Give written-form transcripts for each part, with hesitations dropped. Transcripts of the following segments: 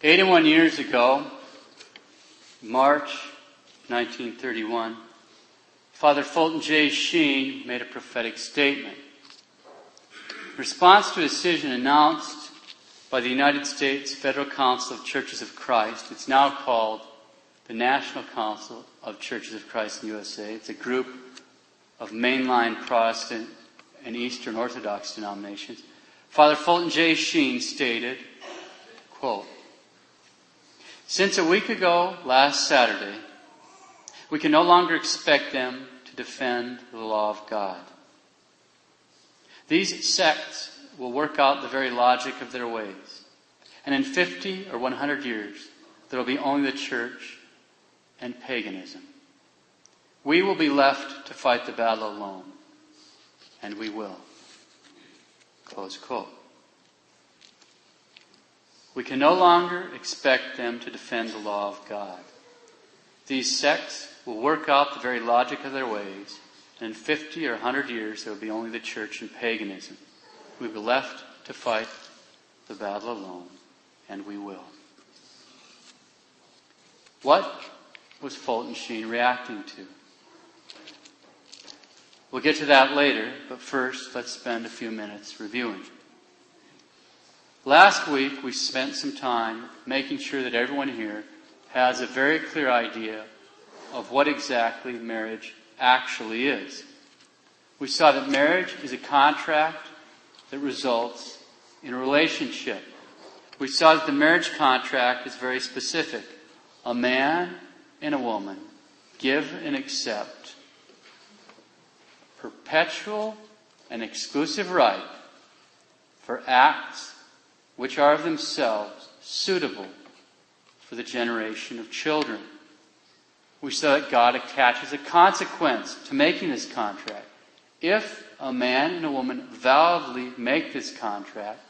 81 years ago, March 1931, Father Fulton J. Sheen made a prophetic statement. In response to a decision announced by the United States Federal Council of Churches of Christ, it's now called the National Council of Churches of Christ in the USA. It's a group of mainline Protestant and Eastern Orthodox denominations. Father Fulton J. Sheen stated, quote, "Since a week ago, last Saturday, we can no longer expect them to defend the law of God. These sects will work out the very logic of their ways. And in 50 or 100 years, there will be only the church and paganism. We will be left to fight the battle alone. And we will." Close quote. We can no longer expect them to defend the law of God. These sects will work out the very logic of their ways, and in 50 or 100 years there will be only the church and paganism. We will be left to fight the battle alone, and we will. What was Fulton Sheen reacting to? We'll get to that later, but first let's spend a few minutes reviewing. Last week we spent some time making sure that everyone here has a very clear idea of what exactly marriage actually is. We saw that marriage is a contract that results in a relationship. We saw that the marriage contract is very specific. A man and a woman give and accept perpetual and exclusive right for acts which are of themselves suitable for the generation of children. We saw that God attaches a consequence to making this contract. If a man and a woman validly make this contract,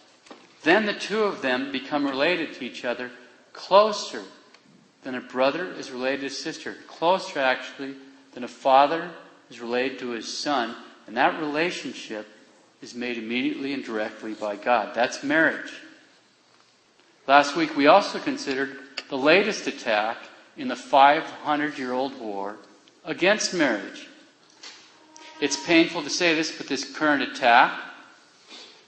then the two of them become related to each other closer than a brother is related to a sister, closer actually than a father is related to his son, and that relationship is made immediately and directly by God. That's marriage. Last week we also considered the latest attack in the 500-year-old war against marriage. It's painful to say this, but this current attack,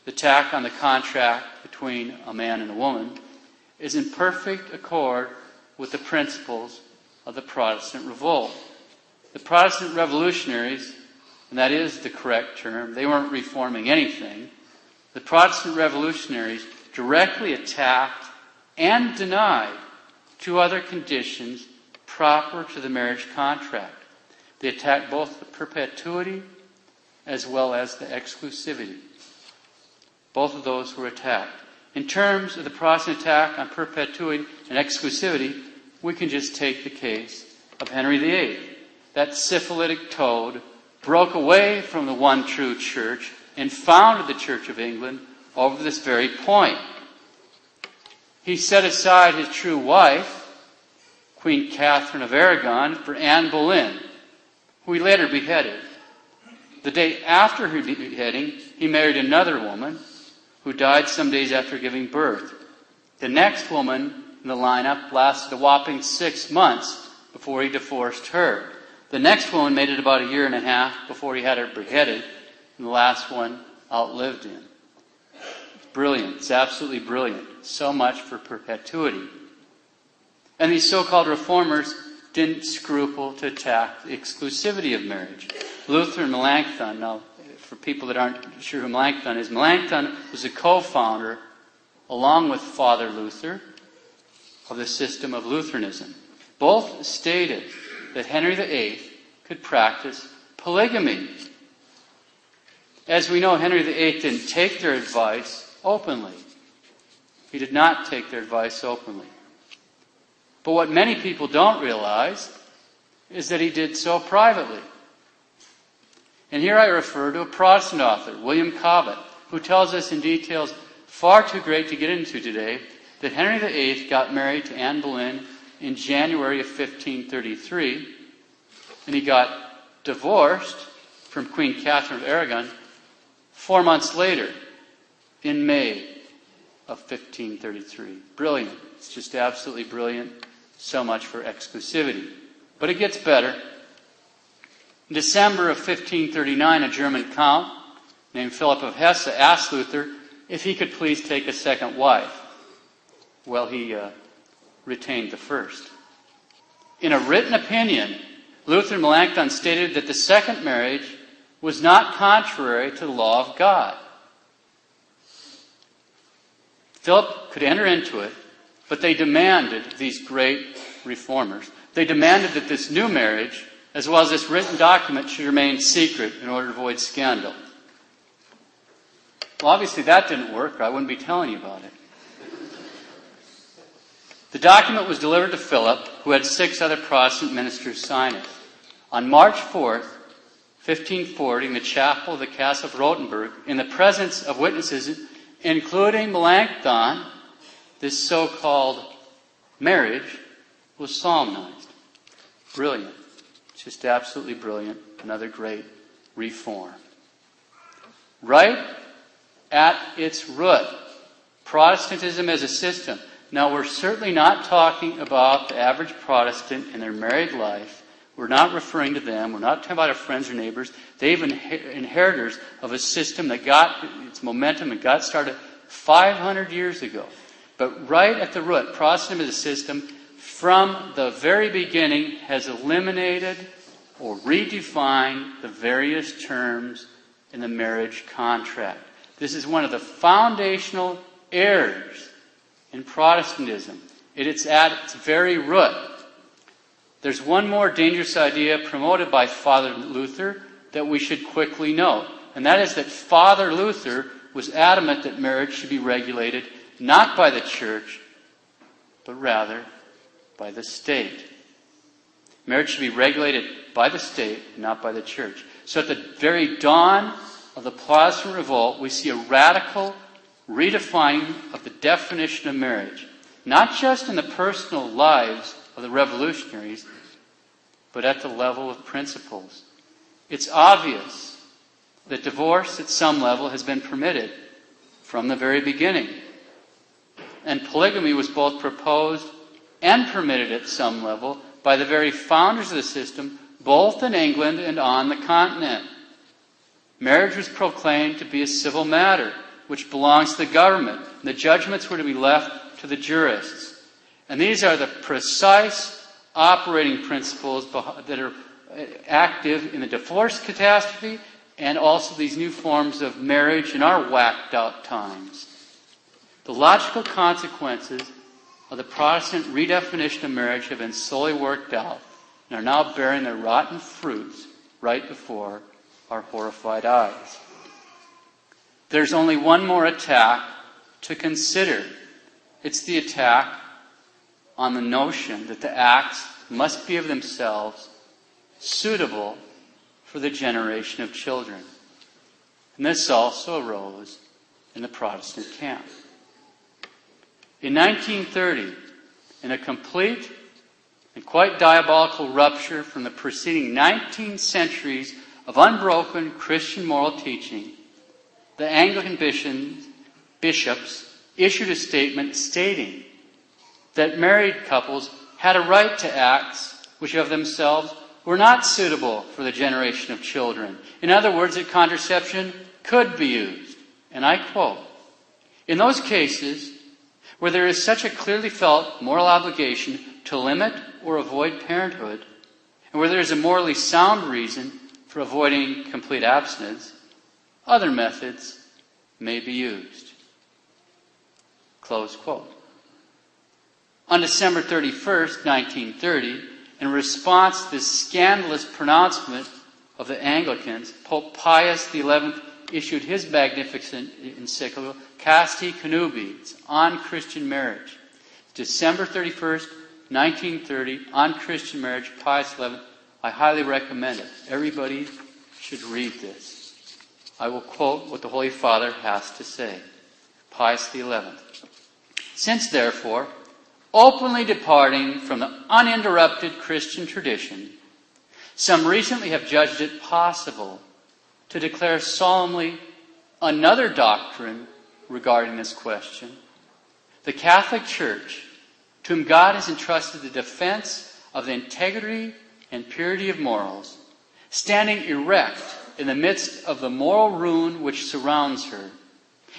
the attack on the contract between a man and a woman, is in perfect accord with the principles of the Protestant revolt. The Protestant revolutionaries, and that is the correct term, they weren't reforming anything. The Protestant revolutionaries directly attacked and denied two other conditions proper to the marriage contract. They attacked both the perpetuity as well as the exclusivity. Both of those were attacked. In terms of the Protestant attack on perpetuity and exclusivity, we can just take the case of Henry VIII. That syphilitic toad broke away from the one true church and founded the Church of England over this very point. He set aside his true wife, Queen Catherine of Aragon, for Anne Boleyn, who he later beheaded. The day after her beheading, he married another woman who died some days after giving birth. The next woman in the lineup lasted a whopping 6 months before he divorced her. The next woman made it about a year and a half before he had her beheaded, and the last one outlived him. It's brilliant. It's absolutely brilliant. So much for perpetuity. And these so-called reformers didn't scruple to attack the exclusivity of marriage. Luther and Melanchthon, now for people that aren't sure who Melanchthon is, Melanchthon was a co-founder, along with Father Luther, of the system of Lutheranism. Both stated that Henry VIII could practice polygamy. As we know, Henry VIII didn't take their advice openly. He did not take their advice openly. But what many people don't realize is that he did so privately. And here I refer to a Protestant author, William Cobbett, who tells us in details far too great to get into today that Henry VIII got married to Anne Boleyn in January of 1533, and he got divorced from Queen Catherine of Aragon 4 months later, in May of 1533. Brilliant. It's just absolutely brilliant. So much for exclusivity. But it gets better. In December of 1539, a German count named Philip of Hesse asked Luther if he could please take a second wife. Well, he retained the first. In a written opinion, Luther and Melanchthon stated that the second marriage was not contrary to the law of God. Philip could enter into it, but they demanded, these great reformers, they demanded that this new marriage, as well as this written document, should remain secret in order to avoid scandal. Well, obviously that didn't work, or I wouldn't be telling you about it. The document was delivered to Philip, who had 6 other Protestant ministers sign it. On March 4th, 1540, in the chapel of the Castle of Rothenburg, in the presence of witnesses, including Melanchthon, this so-called marriage was solemnized. Brilliant. Just absolutely brilliant. Another great reform. Right at its root, Protestantism as a system. Now, we're certainly not talking about the average Protestant in their married life. We're not referring to them. We're not talking about our friends or neighbors. They've inheritors of a system that got its momentum and got started 500 years ago. But right at the root, Protestantism as a system, from the very beginning, has eliminated or redefined the various terms in the marriage contract. This is one of the foundational errors in Protestantism. It's at its very root. There's one more dangerous idea promoted by Father Luther that we should quickly note, and that is that Father Luther was adamant that marriage should be regulated not by the church, but rather by the state. Marriage should be regulated by the state, not by the church. So at the very dawn of the Protestant revolt, we see a radical redefining of the definition of marriage, not just in the personal lives of the revolutionaries, but at the level of principles. It's obvious that divorce at some level has been permitted from the very beginning. And polygamy was both proposed and permitted at some level by the very founders of the system, both in England and on the continent. Marriage was proclaimed to be a civil matter, which belongs to the government. The judgments were to be left to the jurists. And these are the precise operating principles that are active in the divorce catastrophe and also these new forms of marriage in our whacked out times. The logical consequences of the Protestant redefinition of marriage have been slowly worked out and are now bearing their rotten fruits right before our horrified eyes. There's only one more attack to consider. It's the attack on the notion that the acts must be of themselves suitable for the generation of children. And this also arose in the Protestant camp. In 1930, in a complete and quite diabolical rupture from the preceding 19 centuries of unbroken Christian moral teaching, the Anglican bishops issued a statement stating that married couples had a right to acts which of themselves were not suitable for the generation of children. In other words, that contraception could be used. And I quote, "In those cases where there is such a clearly felt moral obligation to limit or avoid parenthood, and where there is a morally sound reason for avoiding complete abstinence, other methods may be used." Close quote. On December 31st, 1930, in response to this scandalous pronouncement of the Anglicans, Pope Pius XI issued his magnificent encyclical, Casti Connubii, on Christian marriage. December 31st, 1930, on Christian marriage, Pius XI. I highly recommend it. Everybody should read this. I will quote what the Holy Father has to say. Pius XI. "Since, therefore, openly departing from the uninterrupted Christian tradition, some recently have judged it possible to declare solemnly another doctrine regarding this question, The Catholic Church, to whom God has entrusted the defense of the integrity and purity of morals, standing erect in the midst of the moral ruin which surrounds her,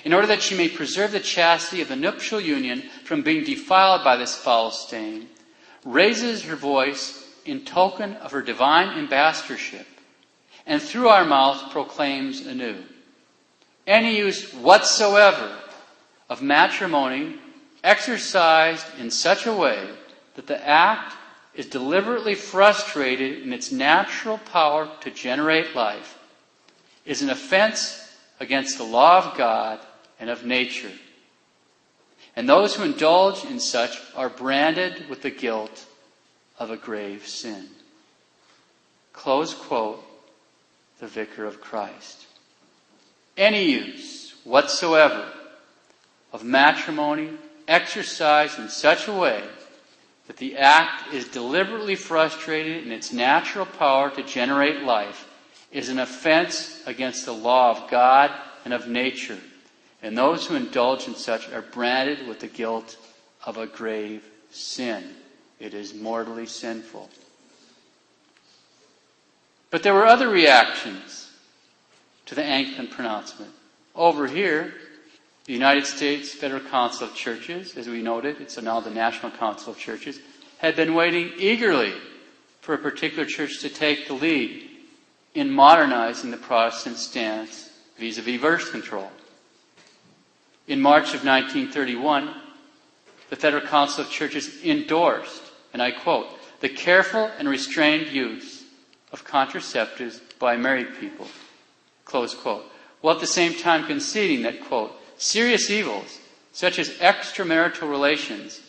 in order that she may preserve the chastity of the nuptial union from being defiled by this foul stain, raises her voice in token of her divine ambassadorship, and through our mouth proclaims anew, any use whatsoever of matrimony exercised in such a way that the act is deliberately frustrated in its natural power to generate life is an offense against the law of God and of nature. And those who indulge in such are branded with the guilt of a grave sin. Close quote, the Vicar of Christ. Any use whatsoever of matrimony exercised in such a way that the act is deliberately frustrated in its natural power to generate life is an offense against the law of God and of nature. And those who indulge in such are branded with the guilt of a grave sin. It is mortally sinful. But there were other reactions to the Anglican pronouncement. Over here, the United States Federal Council of Churches, as we noted, it's now the National Council of Churches, had been waiting eagerly for a particular church to take the lead in modernizing the Protestant stance vis-a-vis birth control. In March of 1931, the Federal Council of Churches endorsed, and I quote, the careful and restrained use of contraceptives by married people, close quote, while at the same time conceding that, quote, serious evils, such as extramarital relations,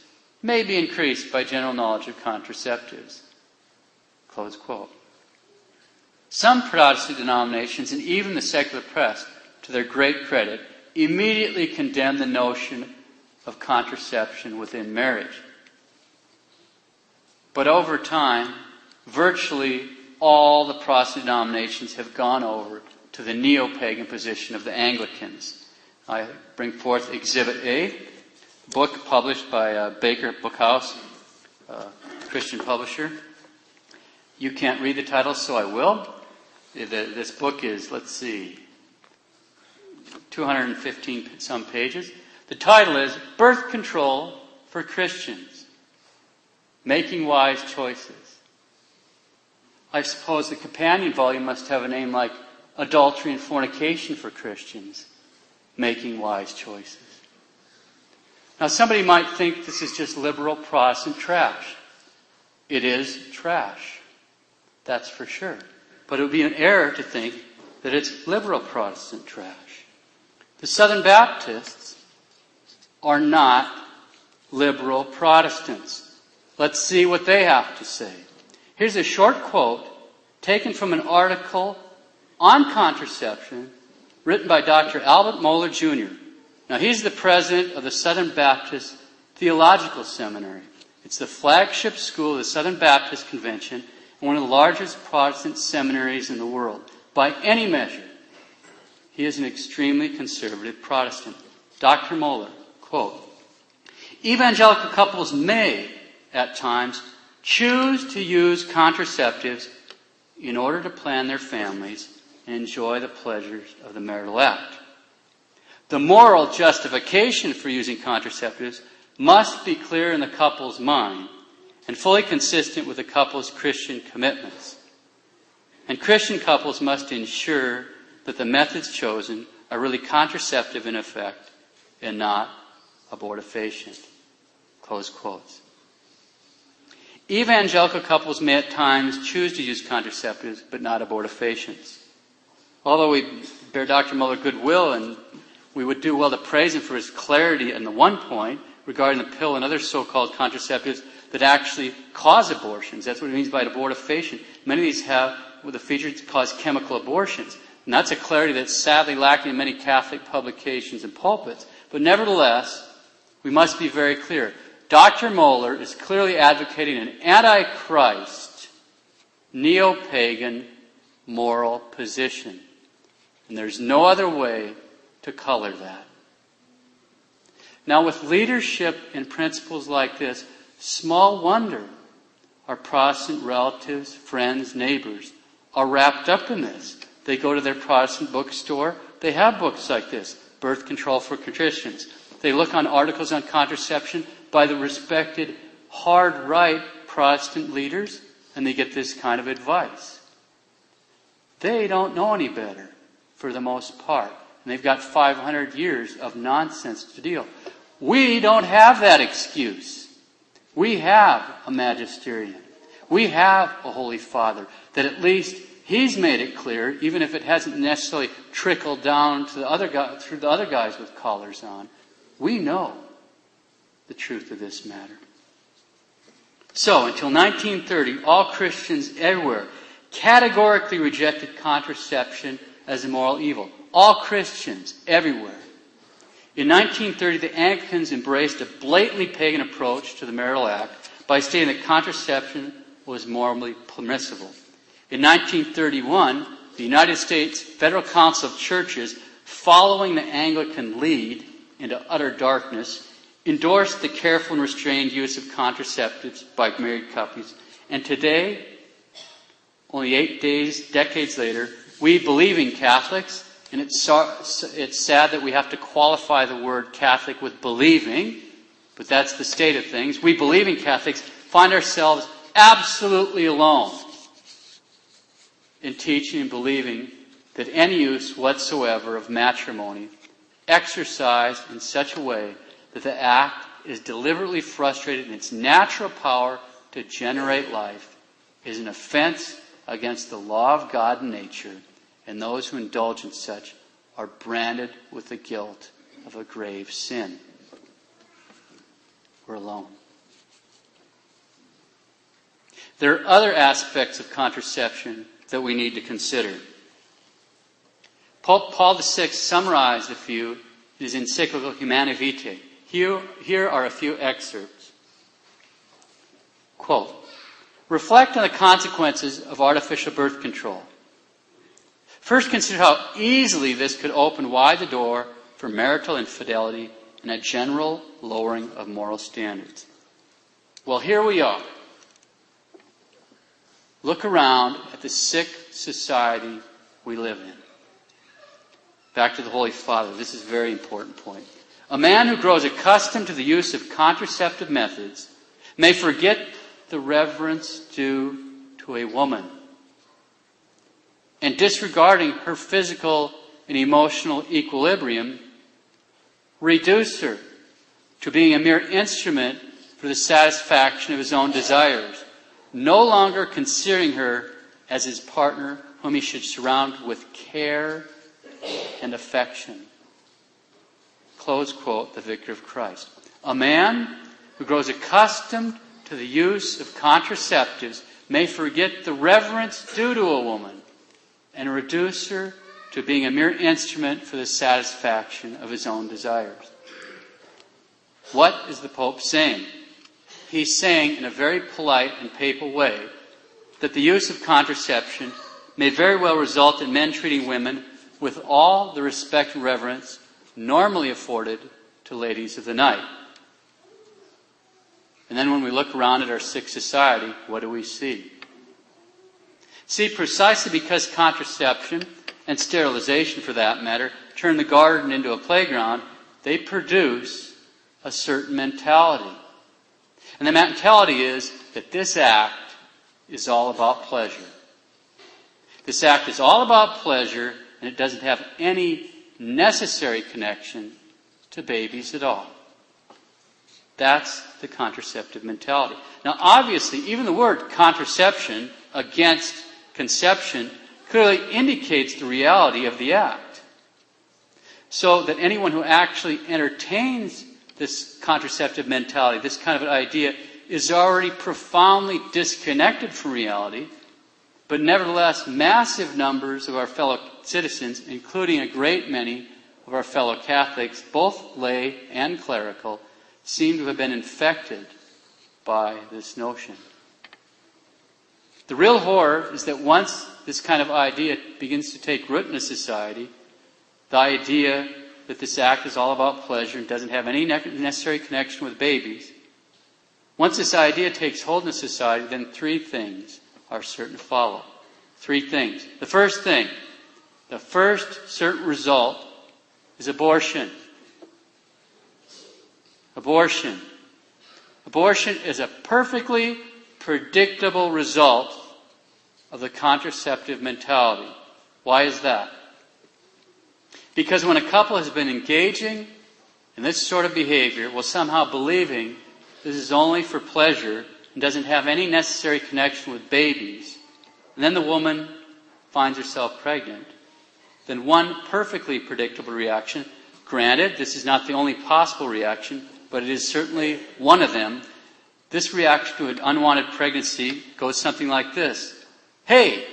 may be increased by general knowledge of contraceptives, close quote. Some Protestant denominations, and even the secular press, to their great credit, immediately condemned the notion of contraception within marriage. But over time, virtually all the Protestant denominations have gone over to the neo-pagan position of the Anglicans. I bring forth Exhibit A, book published by Baker Bookhouse, Christian publisher. You can't read the title, so I will. This book is, 215 some pages. The title is Birth Control for Christians, Making Wise Choices. I suppose the companion volume must have a name like Adultery and Fornication for Christians, Making Wise Choices. Now somebody might think this is just liberal Protestant trash. It is trash. That's for sure. But it would be an error to think that it's liberal Protestant trash. The Southern Baptists are not liberal Protestants. Let's see what they have to say. Here's a short quote taken from an article on contraception written by Dr. Albert Mohler Jr. Now, he's the president of the Southern Baptist Theological Seminary. It's the flagship school of the Southern Baptist Convention and one of the largest Protestant seminaries in the world. By any measure, he is an extremely conservative Protestant. Dr. Mohler, quote, evangelical couples may, at times, choose to use contraceptives in order to plan their families and enjoy the pleasures of the marital act. The moral justification for using contraceptives must be clear in the couple's mind and fully consistent with the couple's Christian commitments. And Christian couples must ensure that the methods chosen are really contraceptive in effect and not abortifacient. Close quotes. Evangelical couples may at times choose to use contraceptives, but not abortifacients. Although we bear Dr. Mohler goodwill, and we would do well to praise him for his clarity on the one point regarding the pill and other so-called contraceptives that actually cause abortions. That's what it means by abortifacient. Many of these have the feature to cause chemical abortions. And that's a clarity that's sadly lacking in many Catholic publications and pulpits. But nevertheless, we must be very clear. Dr. Mohler is clearly advocating an anti-Christ, neo-pagan moral position. And there's no other way to color that. Now, with leadership and principles like this, small wonder our Protestant relatives, friends, neighbors are wrapped up in this. They go to their Protestant bookstore. They have books like this, Birth Control for Christians. They look on articles on contraception by the respected, hard-right Protestant leaders, and they get this kind of advice. They don't know any better, for the most part. And they've got 500 years of nonsense to deal. We don't have that excuse. We have a magisterium. We have a Holy Father that at least he's made it clear, even if it hasn't necessarily trickled down to the other guy, through the other guys with collars on. We know the truth of this matter. So, until 1930, all Christians everywhere categorically rejected contraception as a moral evil. All Christians everywhere. In 1930, the Anglicans embraced a blatantly pagan approach to the marital act by stating that contraception was morally permissible. In 1931, the United States Federal Council of Churches, following the Anglican lead into utter darkness, endorsed the careful and restrained use of contraceptives by married couples. And today, only 8 decades later, we believing Catholics, and it's sad that we have to qualify the word Catholic with believing, but that's the state of things. We believing Catholics find ourselves absolutely alone in teaching and believing that any use whatsoever of matrimony exercised in such a way that the act is deliberately frustrated in its natural power to generate life is an offense against the law of God and nature, and those who indulge in such are branded with the guilt of a grave sin. We're alone. There are other aspects of contraception that we need to consider. Pope Paul VI summarized a few in his encyclical Humanae Vitae. Here are a few excerpts. Quote, reflect on the consequences of artificial birth control. First, consider how easily this could open wide the door for marital infidelity and a general lowering of moral standards. Well, here we are. Look around at the sick society we live in. Back to the Holy Father. This is a very important point. A man who grows accustomed to the use of contraceptive methods may forget the reverence due to a woman, and disregarding her physical and emotional equilibrium, reduce her to being a mere instrument for the satisfaction of his own desires, no longer considering her as his partner whom he should surround with care and affection. Close quote, the Vicar of Christ. A man who grows accustomed to the use of contraceptives may forget the reverence due to a woman and reduce her to being a mere instrument for the satisfaction of his own desires. What is the Pope saying? He's saying in a very polite and papal way that the use of contraception may very well result in men treating women with all the respect and reverence normally afforded to ladies of the night. And then when we look around at our sick society, what do we see? See, precisely because contraception, and sterilization for that matter, turn the garden into a playground, they produce a certain mentality. And the mentality is that this act is all about pleasure. This act is all about pleasure, and it doesn't have any necessary connection to babies at all. That's the contraceptive mentality. Now, obviously, even the word contraception against conception clearly indicates the reality of the act. So that anyone who actually entertains this contraceptive mentality, this kind of an idea, is already profoundly disconnected from reality. But nevertheless, massive numbers of our fellow citizens, including a great many of our fellow Catholics, both lay and clerical, seem to have been infected by this notion. The real horror is that once this kind of idea begins to take root in a society, the idea that this act is all about pleasure and doesn't have any necessary connection with babies, once this idea takes hold in a society, then three things are certain to follow. Three things. The first certain result is abortion. Abortion. Abortion is a perfectly predictable result of the contraceptive mentality. Why is that? Because when a couple has been engaging in this sort of behavior, while somehow believing this is only for pleasure and doesn't have any necessary connection with babies, and then the woman finds herself pregnant, then one perfectly predictable reaction, granted, this is not the only possible reaction, but it is certainly one of them. This reaction to an unwanted pregnancy goes something like this. Hey,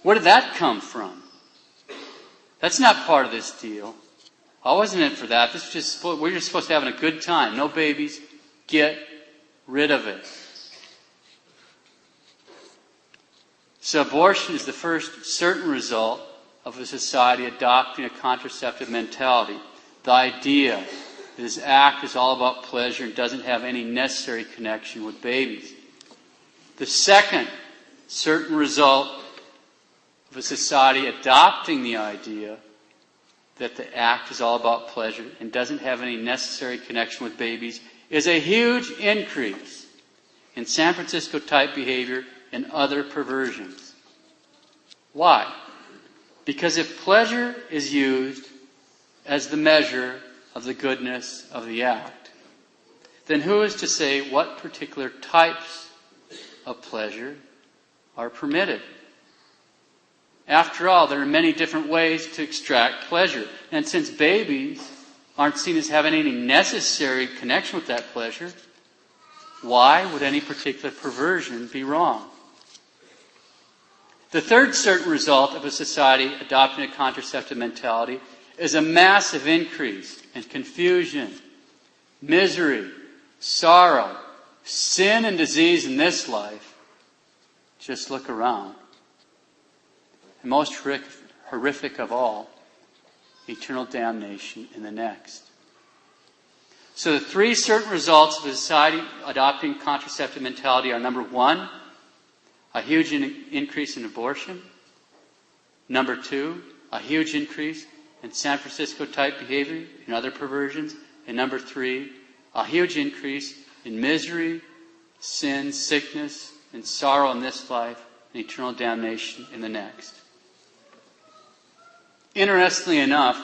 where did that come from? That's not part of this deal. I wasn't in for that. We're just supposed to have a good time. No babies. Get rid of it. So abortion is the first certain result of a society adopting a contraceptive mentality. The idea that this act is all about pleasure and doesn't have any necessary connection with babies. The second certain result of a society adopting the idea that the act is all about pleasure and doesn't have any necessary connection with babies is a huge increase in San Francisco-type behavior and other perversions. Why? Because if pleasure is used as the measure of the goodness of the act, then who is to say what particular types of pleasure are permitted? After all, there are many different ways to extract pleasure. And since babies aren't seen as having any necessary connection with that pleasure, why would any particular perversion be wrong? The third certain result of a society adopting a contraceptive mentality is a massive increase in confusion, misery, sorrow, sin and disease in this life. Just look around. And most horrific of all, eternal damnation in the next. So the three certain results of a society adopting contraceptive mentality are, number one, a huge increase in abortion. Number two, a huge increase in San Francisco-type behavior and other perversions. And number three, a huge increase in misery, sin, sickness, and sorrow in this life and eternal damnation in the next. Interestingly enough,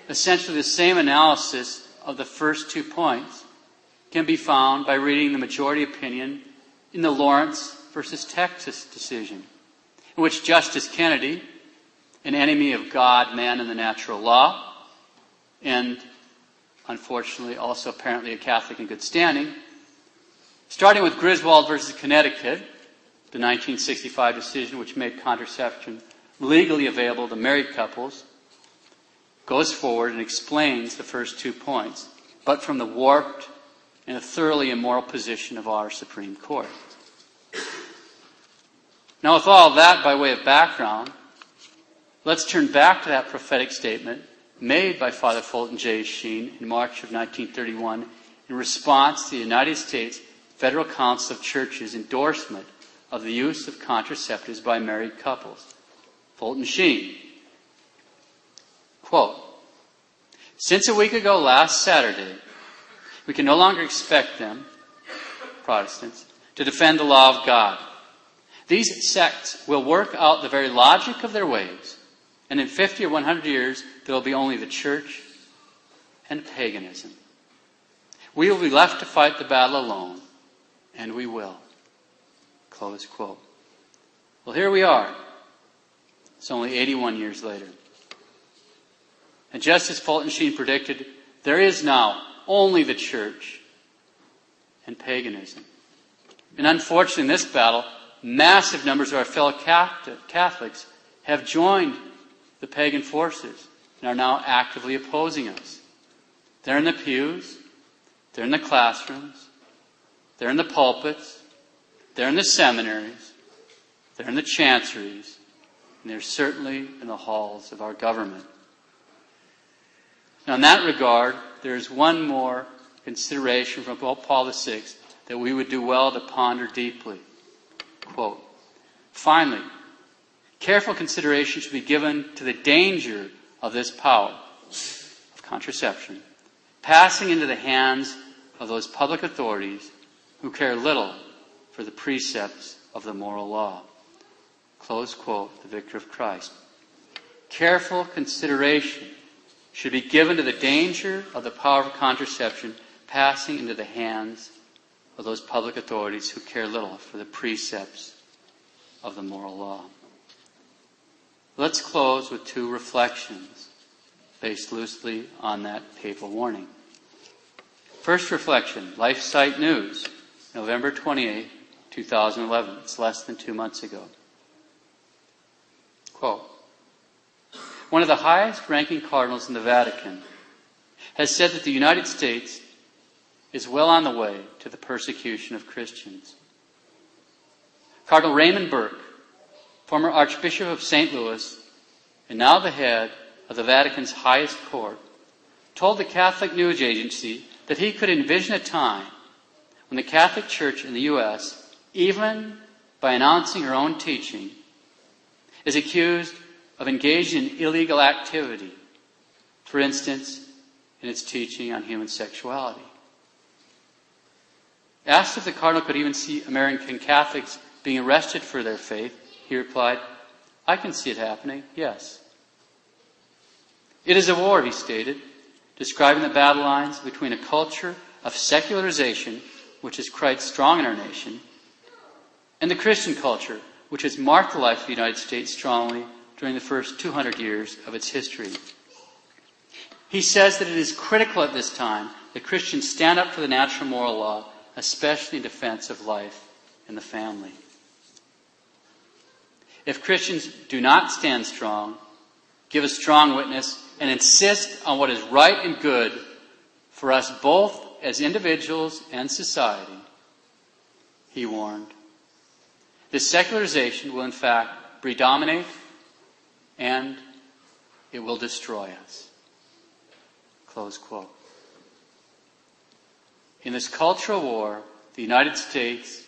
essentially the same analysis of the first 2 points can be found by reading the majority opinion in the Lawrence versus Texas decision, in which Justice Kennedy, an enemy of God, man, and the natural law, and unfortunately also apparently a Catholic in good standing, starting with Griswold versus Connecticut, the 1965 decision which made contraception legally available to married couples, goes forward and explains the first 2 points, but from the warped and thoroughly immoral position of our Supreme Court. Now, with all that by way of background, let's turn back to that prophetic statement made by Father Fulton J. Sheen in March of 1931 in response to the United States Federal Council of Churches' endorsement of the use of contraceptives by married couples. Fulton Sheen, quote, "Since a week ago last Saturday, we can no longer expect them, Protestants, to defend the law of God. These sects will work out the very logic of their ways, and in 50 or 100 years, there will be only the church and paganism. We will be left to fight the battle alone, and we will." Close quote. Well, here we are. It's only 81 years later. And just as Fulton Sheen predicted, there is now only the church and paganism. And unfortunately, in this battle, massive numbers of our fellow Catholics have joined the pagan forces and are now actively opposing us. They're in the pews, they're in the classrooms, they're in the pulpits, they're in the seminaries, they're in the chanceries, and they're certainly in the halls of our government. Now, in that regard, there is one more consideration from Pope Paul VI that we would do well to ponder deeply. Quote, "Finally, careful consideration should be given to the danger of this power of contraception passing into the hands of those public authorities who care little for the precepts of the moral law." Close quote, the Vicar of Christ. Careful consideration should be given to the danger of the power of contraception passing into the hands of those public authorities who care little for the precepts of the moral law. Let's close with two reflections based loosely on that papal warning. First reflection, LifeSite News, November 28, 2011. It's less than 2 months ago. Quote, "One of the highest-ranking cardinals in the Vatican has said that the United States is well on the way to the persecution of Christians. Cardinal Raymond Burke, former Archbishop of St. Louis, and now the head of the Vatican's highest court, told the Catholic News Agency that he could envision a time when the Catholic Church in the U.S., even by announcing her own teaching, is accused of engaging in illegal activity, for instance, in its teaching on human sexuality. Asked if the Cardinal could even see American Catholics being arrested for their faith, he replied, "I can see it happening, yes." "It is a war," he stated, describing the battle lines between a culture of secularization, which is quite strong in our nation, and the Christian culture, which has marked the life of the United States strongly during the first 200 years of its history. He says that it is critical at this time that Christians stand up for the natural moral law, especially in defense of life and the family. If Christians do not stand strong, give a strong witness, and insist on what is right and good for us both as individuals and society, he warned, this secularization will in fact predominate and it will destroy us. Close quote. In this cultural war, the United States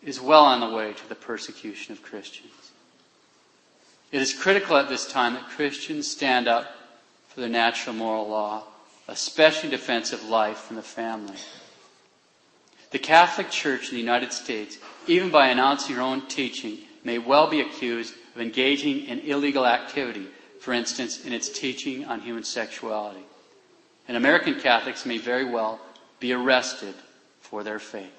is well on the way to the persecution of Christians. It is critical at this time that Christians stand up for their natural moral law, especially in defense of life and the family. The Catholic Church in the United States, even by announcing her own teaching, may well be accused of engaging in illegal activity, for instance, in its teaching on human sexuality. And American Catholics may very well be arrested for their faith.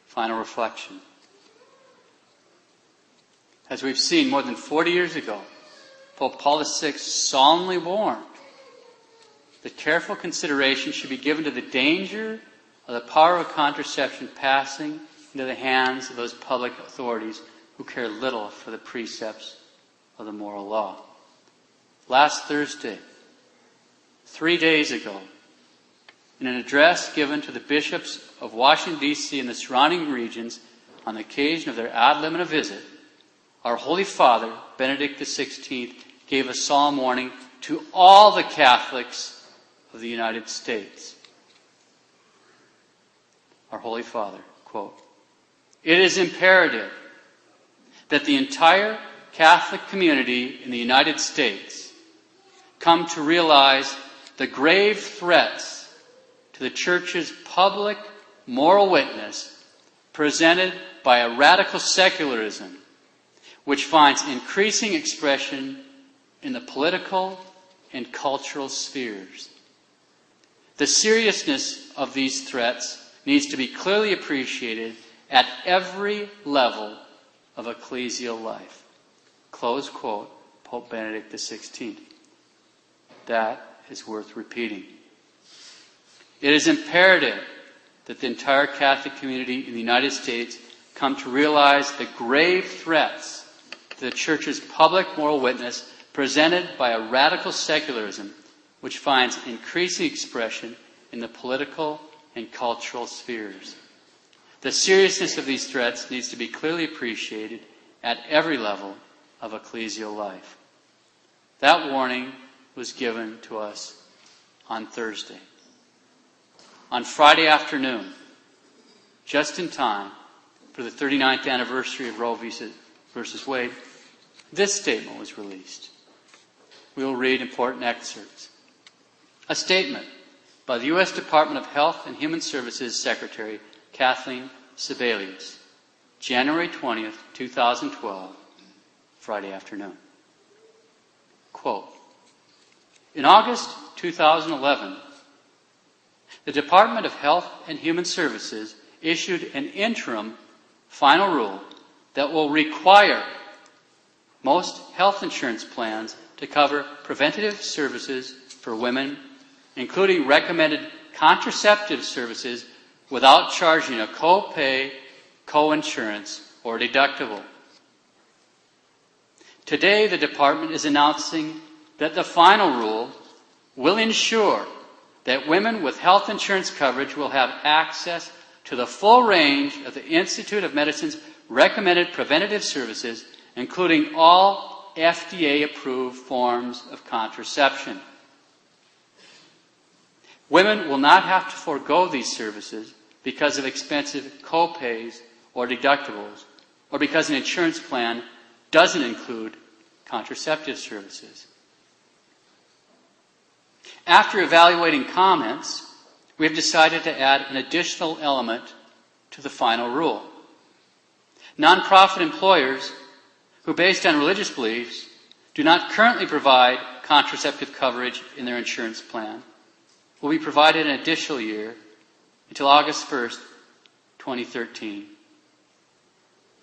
Final reflection. As we've seen more than 40 years ago, Pope Paul VI solemnly warned that careful consideration should be given to the danger of the power of contraception passing into the hands of those public authorities who care little for the precepts of the moral law. Last Thursday, 3 days ago, in an address given to the bishops of Washington, D.C. and the surrounding regions on the occasion of their ad limina visit, our Holy Father, Benedict XVI, gave a solemn warning to all the Catholics of the United States. Our Holy Father, quote, "It is imperative that the entire Catholic community in the United States come to realize the grave threats to the Church's public moral witness presented by a radical secularism which finds increasing expression in the political and cultural spheres. The seriousness of these threats needs to be clearly appreciated at every level of ecclesial life." Close quote, Pope Benedict XVI. That is worth repeating. It is imperative that the entire Catholic community in the United States come to realize the grave threats to the Church's public moral witness presented by a radical secularism which finds increasing expression in the political and cultural spheres. The seriousness of these threats needs to be clearly appreciated at every level of ecclesial life. That warning was given to us on Thursday. On Friday afternoon, just in time for the 39th anniversary of Roe versus Wade, this statement was released. We will read important excerpts. A statement by the U.S. Department of Health and Human Services Secretary Kathleen Sebelius, January 20th, 2012, Friday afternoon. Quote, in August 2011, the Department of Health and Human Services issued an interim final rule that will require most health insurance plans to cover preventative services for women, including recommended contraceptive services, without charging a co-pay, co-insurance, or deductible. Today, the department is announcing that the final rule will ensure that women with health insurance coverage will have access to the full range of the Institute of Medicine's recommended preventative services, including all FDA-approved forms of contraception. Women will not have to forego these services because of expensive co-pays or deductibles, or because an insurance plan doesn't include contraceptive services. After evaluating comments, we have decided to add an additional element to the final rule. Nonprofit employers who, based on religious beliefs, do not currently provide contraceptive coverage in their insurance plan will be provided an additional year until August 1st, 2013,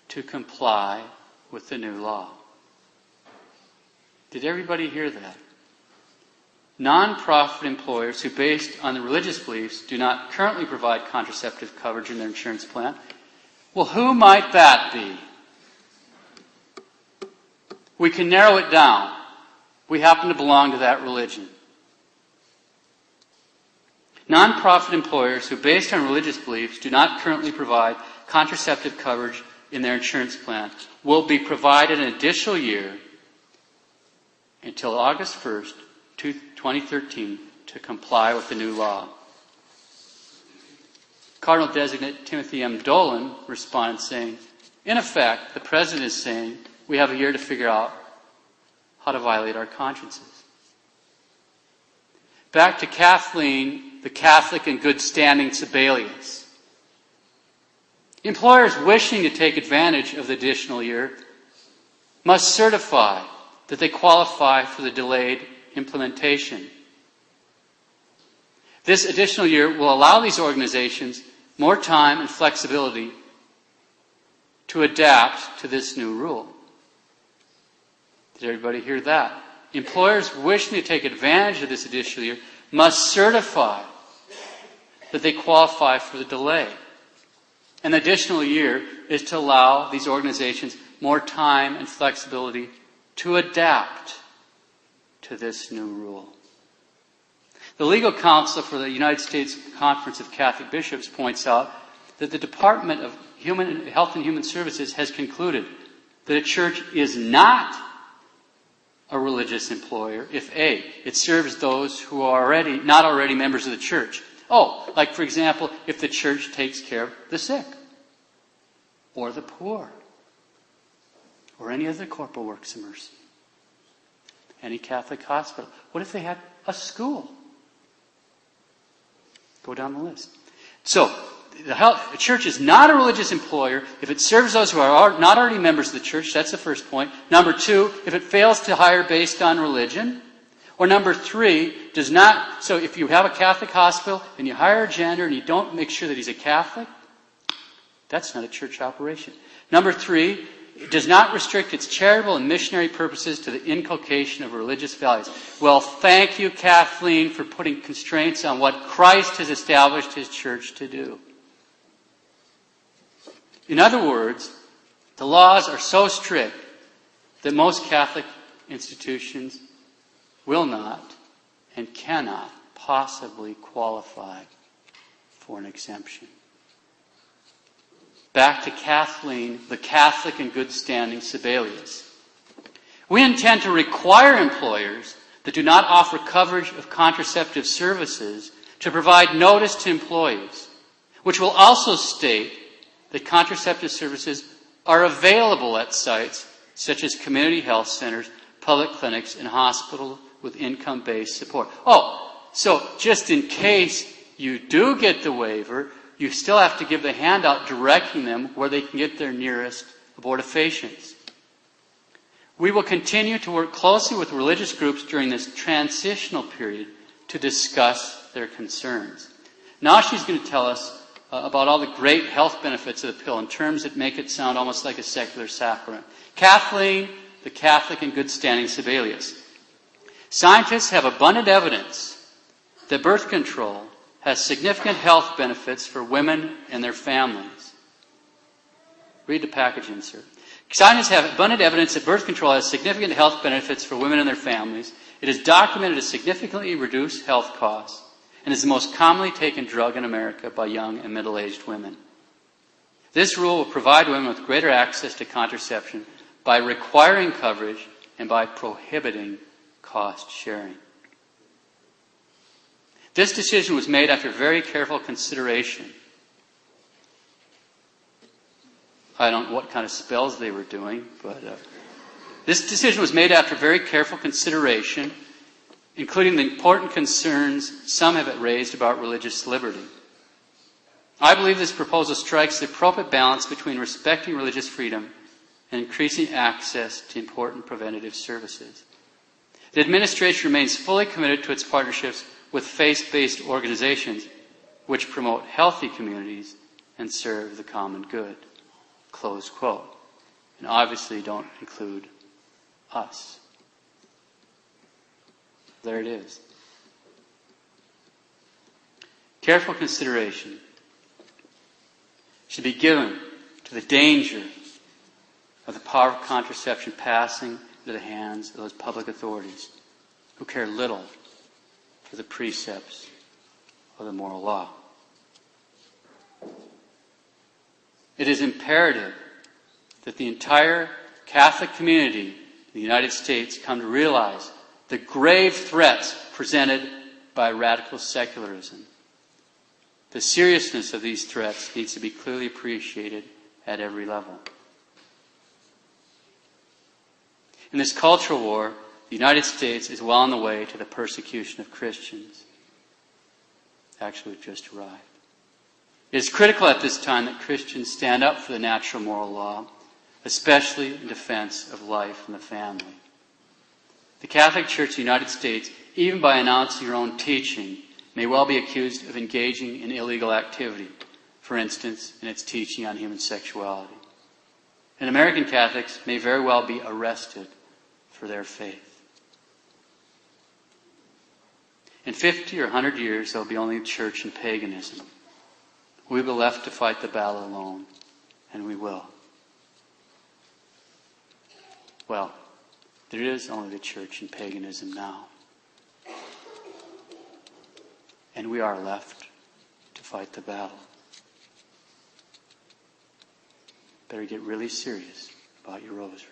to comply with the new law. Did everybody hear that? Non-profit employers who, based on their religious beliefs, do not currently provide contraceptive coverage in their insurance plan. Well, who might that be? We can narrow it down. We happen to belong to that religion. Non-profit employers who, based on religious beliefs, do not currently provide contraceptive coverage in their insurance plan will be provided an additional year until August 1st, 2013, to comply with the new law. Cardinal Designate Timothy M. Dolan responded saying, in effect, the President is saying we have a year to figure out how to violate our consciences. Back to Kathleen, the Catholic in good standing Sebelius. Employers wishing to take advantage of the additional year must certify that they qualify for the delayed implementation. This additional year will allow these organizations more time and flexibility to adapt to this new rule. Did everybody hear that? Employers wishing to take advantage of this additional year must certify that they qualify for the delay. An additional year is to allow these organizations more time and flexibility to adapt to this new rule. The legal counsel for the United States Conference of Catholic Bishops points out that the Department of Health and Human Services has concluded that a church is not a religious employer if A, it serves those who are not already members of the church. Oh, like for example, if the church takes care of the sick, or the poor, or any other corporal works of mercy, any Catholic hospital. What if they had a school? Go down the list. So, the church is not a religious employer if it serves those who are not already members of the church. That's the first point. Number two, if it fails to hire based on religion. Or number three, does not. So if you have a Catholic hospital and you hire a janitor and you don't make sure that he's a Catholic, that's not a church operation. Number three, it does not restrict its charitable and missionary purposes to the inculcation of religious values. Well, thank you, Kathleen, for putting constraints on what Christ has established his church to do. In other words, the laws are so strict that most Catholic institutions will not and cannot possibly qualify for an exemption. back to Kathleen, the Catholic in good standing Sibelius. We intend to require employers that do not offer coverage of contraceptive services to provide notice to employees, which will also state that contraceptive services are available at sites such as community health centers, public clinics, and hospitals with income-based support. Oh, so just in case you do get the waiver, you still have to give the handout directing them where they can get their nearest abortifacients. We will continue to work closely with religious groups during this transitional period to discuss their concerns. Now she's going to tell us about all the great health benefits of the pill in terms that make it sound almost like a secular sacrament. Kathleen, the Catholic in good standing Sibelius. Scientists have abundant evidence that birth control has significant health benefits for women and their families. Read the package insert. Scientists have abundant evidence that birth control has significant health benefits for women and their families. It is documented to significantly reduce health costs and is the most commonly taken drug in America by young and middle-aged women. This rule will provide women with greater access to contraception by requiring coverage and by prohibiting cost sharing. This decision was made after very careful consideration. I don't know what kind of spells they were doing, but this decision was made after very careful consideration, including the important concerns some have raised about religious liberty. I believe this proposal strikes the appropriate balance between respecting religious freedom and increasing access to important preventative services. The administration remains fully committed to its partnerships with faith-based organizations which promote healthy communities and serve the common good. Close quote. And obviously don't include us. There it is. Careful consideration should be given to the danger of the power of contraception passing into the hands of those public authorities who care little for the precepts of the moral law. It is imperative that the entire Catholic community in the United States come to realize the grave threats presented by radical secularism. The seriousness of these threats needs to be clearly appreciated at every level. In this cultural war, the United States is well on the way to the persecution of Christians. Actually, we've just arrived. It is critical at this time that Christians stand up for the natural moral law, especially in defense of life and the family. The Catholic Church of the United States, even by announcing her own teaching, may well be accused of engaging in illegal activity, for instance, in its teaching on human sexuality. And American Catholics may very well be arrested for their faith. In 50 or 100 years, there will be only church and paganism. We will be left to fight the battle alone, and we will. Well, there is only the church and paganism now. And we are left to fight the battle. Better get really serious about your rosary.